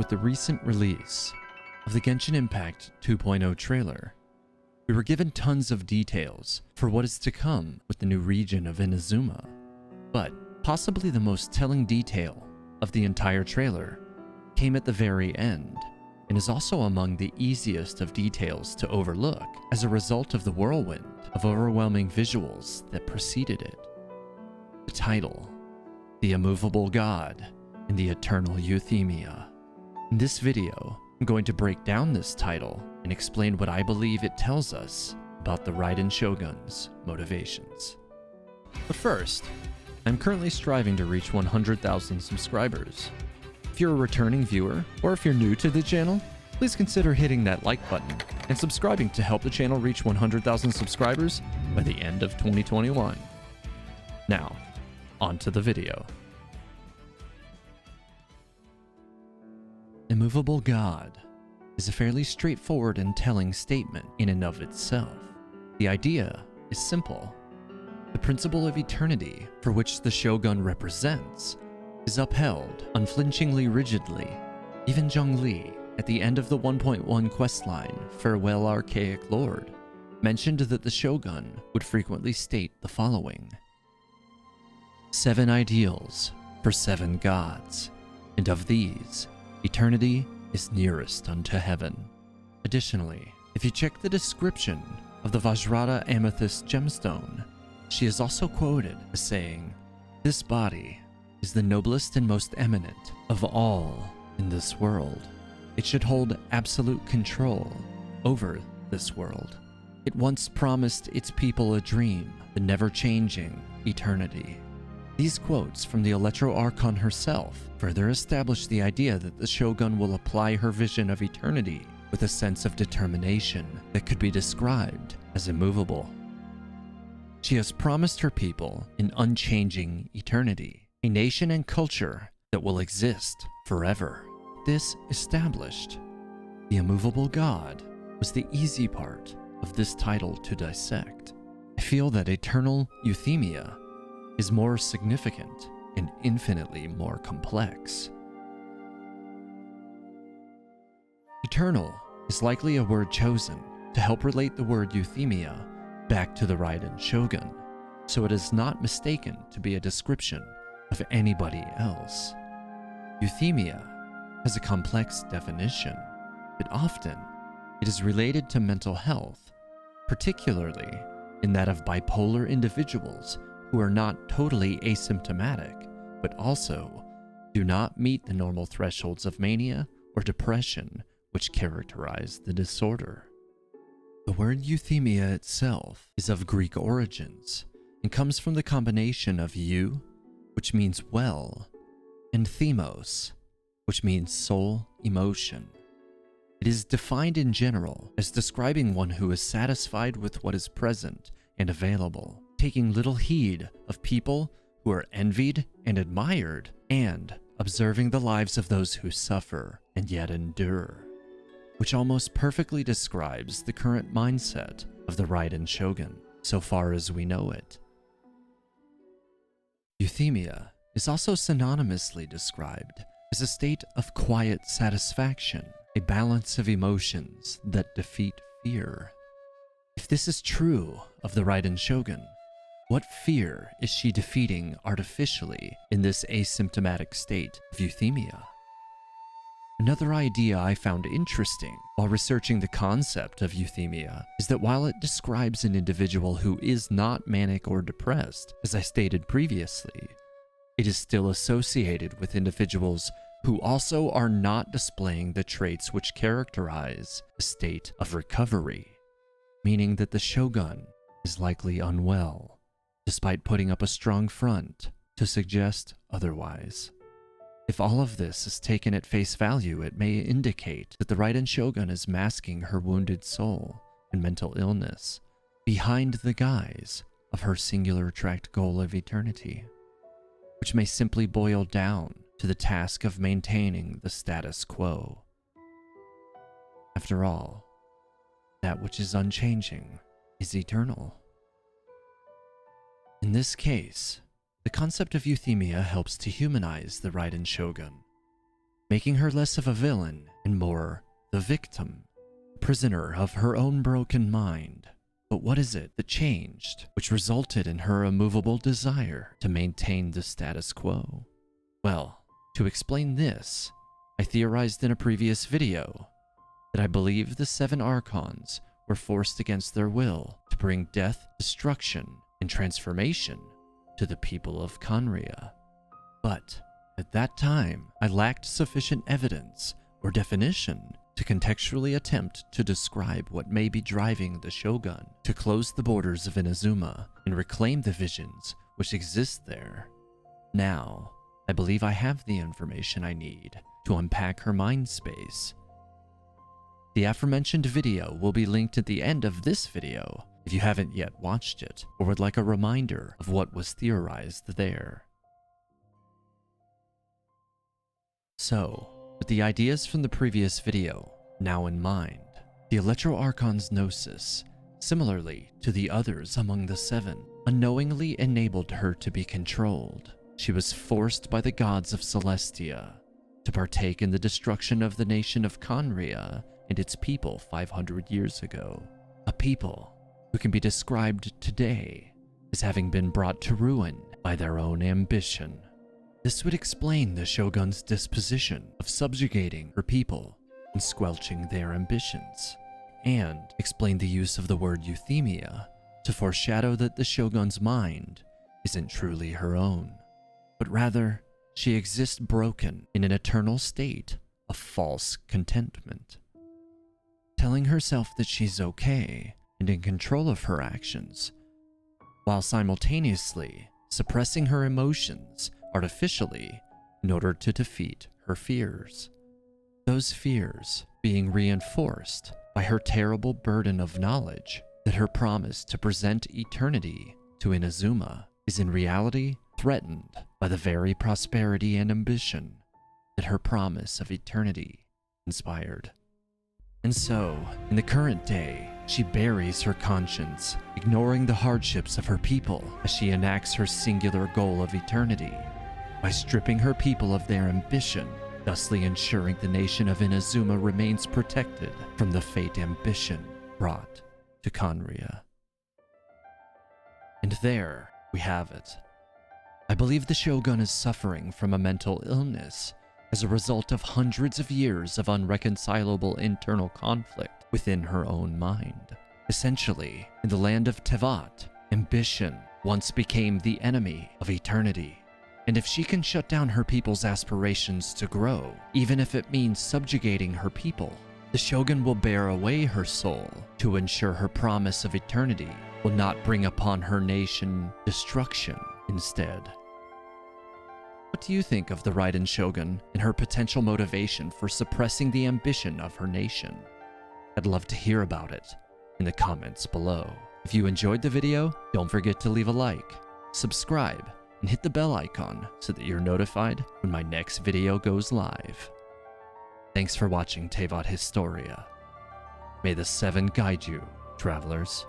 with the recent release of the Genshin Impact 2.0 trailer. We were given tons of details for what is to come with the new region of Inazuma, but possibly the most telling detail of the entire trailer came at the very end, and is also among the easiest of details to overlook as a result of the whirlwind of overwhelming visuals that preceded it. The title, The Immovable God and the Eternal Euthymia. In this video, I'm going to break down this title and explain what I believe it tells us about the Raiden Shogun's motivations. But first, I'm currently striving to reach 100,000 subscribers. If you're a returning viewer, or if you're new to the channel, please consider hitting that like button and subscribing to help the channel reach 100,000 subscribers by the end of 2021. Now, on to the video. Immovable God is a fairly straightforward and telling statement in and of itself. The idea is simple. The principle of eternity, for which the Shogun represents, is upheld unflinchingly rigidly. Even Zhongli, at the end of the 1.1 questline, Farewell Archaic Lord, mentioned that the Shogun would frequently state the following: 7 ideals for 7 gods, and of these, eternity is nearest unto heaven. Additionally, if you check the description of the Vajrata Amethyst gemstone, she is also quoted as saying, "This body is the noblest and most eminent of all in this world. It should hold absolute control over this world. It once promised its people a dream, the never-changing eternity." These quotes from the Electro Archon herself further establish the idea that the Shogun will apply her vision of eternity with a sense of determination that could be described as immovable. She has promised her people an unchanging eternity, a nation and culture that will exist forever. This established, the Immovable God was the easy part of this title to dissect. I feel that Eternal Euthymia is more significant and infinitely more complex. Eternal is likely a word chosen to help relate the word Euthymia back to the Raiden Shogun, so it is not mistaken to be a description of anybody else. Euthymia has a complex definition, but often it is related to mental health, particularly in that of bipolar individuals who are not totally asymptomatic, but also do not meet the normal thresholds of mania or depression which characterize the disorder. The word euthymia itself is of Greek origins and comes from the combination of eu, which means well, and themos, which means soul emotion. It is defined in general as describing one who is satisfied with what is present and available, taking little heed of people who are envied and admired, and observing the lives of those who suffer and yet endure, which almost perfectly describes the current mindset of the Raiden Shogun, so far as we know it. Euthymia is also synonymously described as a state of quiet satisfaction, a balance of emotions that defeat fear. If this is true of the Raiden Shogun, what fear is she defeating artificially in this asymptomatic state of euthymia? Another idea I found interesting while researching the concept of euthymia is that while it describes an individual who is not manic or depressed, as I stated previously, it is still associated with individuals who also are not displaying the traits which characterize a state of recovery, meaning that the Shogun is likely unwell, despite putting up a strong front to suggest otherwise. If all of this is taken at face value, it may indicate that the Raiden Shogun is masking her wounded soul and mental illness behind the guise of her singular tracked goal of eternity, which may simply boil down to the task of maintaining the status quo. After all, that which is unchanging is eternal. In this case, the concept of euthymia helps to humanize the Raiden Shogun, making her less of a villain and more the victim, prisoner of her own broken mind. But what is it that changed, which resulted in her immovable desire to maintain the status quo? Well, to explain this, I theorized in a previous video that I believe the 7 Archons were forced against their will to bring death, destruction, and transformation to the people of Khanri'ah. But at that time, I lacked sufficient evidence or definition to contextually attempt to describe what may be driving the Shogun to close the borders of Inazuma and reclaim the visions which exist there. Now, I believe I have the information I need to unpack her mind space. The aforementioned video will be linked at the end of this video if you haven't yet watched it or would like a reminder of what was theorized there. So, with the ideas from the previous video now in mind, the Electro-Archon's Gnosis, similarly to the others among the 7, unknowingly enabled her to be controlled. She was forced by the gods of Celestia to partake in the destruction of the nation of Khanri'ah and its people 500 years ago. A people who can be described today as having been brought to ruin by their own ambition. This would explain the Shogun's disposition of subjugating her people and squelching their ambitions, and explain the use of the word Euthymia to foreshadow that the Shogun's mind isn't truly her own, but rather she exists broken in an eternal state of false contentment, telling herself that she's okay and in control of her actions, while simultaneously suppressing her emotions artificially in order to defeat her fears. Those fears being reinforced by her terrible burden of knowledge that her promise to present eternity to Inazuma is in reality threatened by the very prosperity and ambition that her promise of eternity inspired. And so, in the current day, she buries her conscience, ignoring the hardships of her people as she enacts her singular goal of eternity, by stripping her people of their ambition, thusly ensuring the nation of Inazuma remains protected from the fate ambition brought to Khanri'ah. And there we have it. I believe the Shogun is suffering from a mental illness as a result of hundreds of years of unreconcilable internal conflict within her own mind. Essentially, in the land of Teyvat, ambition once became the enemy of eternity. And if she can shut down her people's aspirations to grow, even if it means subjugating her people, the Shogun will bear away her soul to ensure her promise of eternity will not bring upon her nation destruction instead. What do you think of the Raiden Shogun and her potential motivation for suppressing the ambition of her nation? I'd love to hear about it in the comments below. If you enjoyed the video, don't forget to leave a like, subscribe, and hit the bell icon so that you're notified when my next video goes live. Thanks for watching Teyvat Historia. May the 7 guide you, travelers.